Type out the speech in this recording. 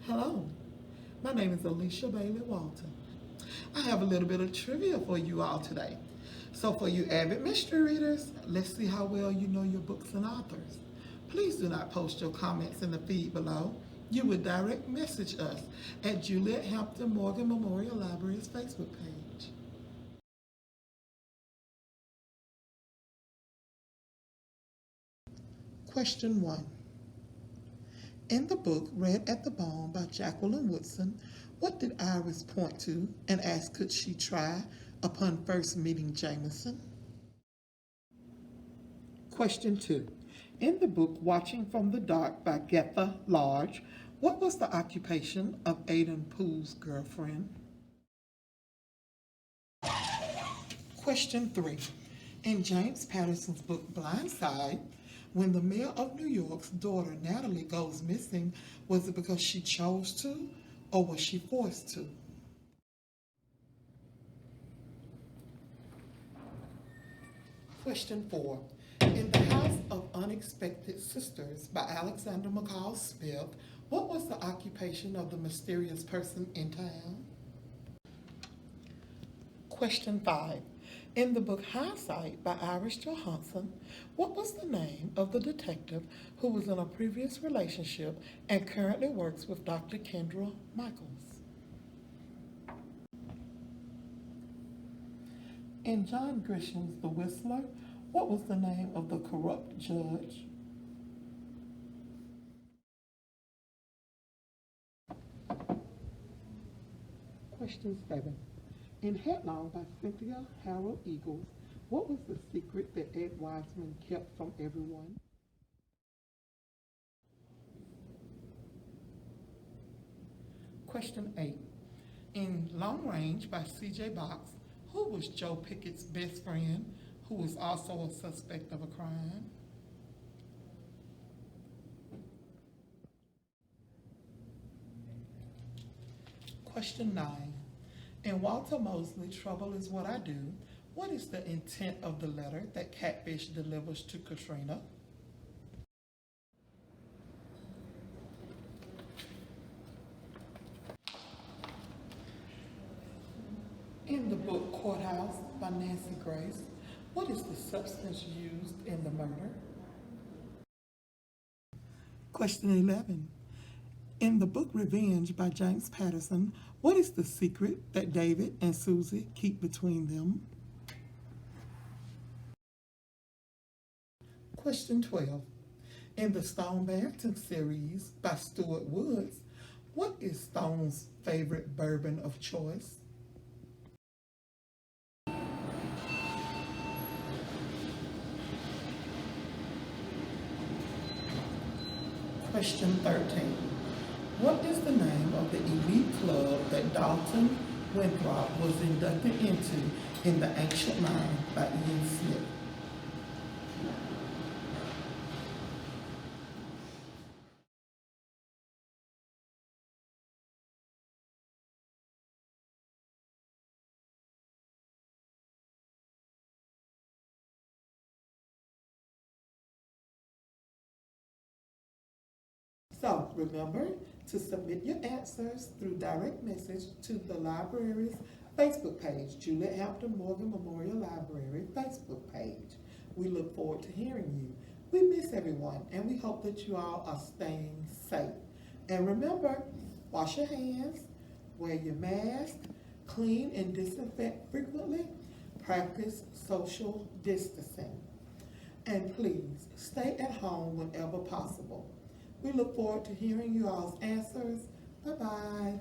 Hello, my name is Alicia Bailey Walton. I have a little bit of trivia for you all today. So for you avid mystery readers, let's see how well you know your books and authors. Please do not post your comments in the feed below. You would direct message us at Juliet Hampton Morgan Memorial Library's Facebook page. Question 1. In the book Red at the Bone by Jacqueline Woodson, what did Iris point to and ask could she try upon first meeting Jameson? Question 2. In the book Watching from the Dark by Getha Large, what was the occupation of Aidan Poole's girlfriend? Question 3. In James Patterson's book Blindside, when the mayor of New York's daughter Natalie goes missing, was it because she chose to or was she forced to? Question 4. In The House of Unexpected Sisters by Alexander McCall Smith, what was the occupation of the mysterious person in town? Question 5. In the book Hindsight by Iris Johansen, what was the name of the detective who was in a previous relationship and currently works with Dr. Kendra Michaels? In John Grisham's The Whistler, what was the name of the corrupt judge? Question 7. In Headlong by Cynthia Harold Eagles, what was the secret that Ed Wiseman kept from everyone? Question 8. In Long Range by C.J. Box, who was Joe Pickett's best friend, who was also a suspect of a crime? Question 9. In Walter Mosley, Trouble is What I Do, what is the intent of the letter that Catfish delivers to Katrina? In the book Courthouse by Nancy Grace, what is the substance used in the murder? Question 11. In the book Revenge by James Patterson, what is the secret that David and Susie keep between them? Question 12. In the Stone Barrington series by Stuart Woods, what is Stone's favorite bourbon of choice? Question 13. What is the name of the elite club that Dalton Winthrop was inducted into in The Ancient Mind by Ian Smith? So remember to submit your answers through direct message to the library's Facebook page, Juliet Hampton Morgan Memorial Library Facebook page. We look forward to hearing you. We miss everyone and we hope that you all are staying safe. And remember, wash your hands, wear your mask, clean and disinfect frequently, practice social distancing. And please stay at home whenever possible. We look forward to hearing you all's answers. Bye-bye.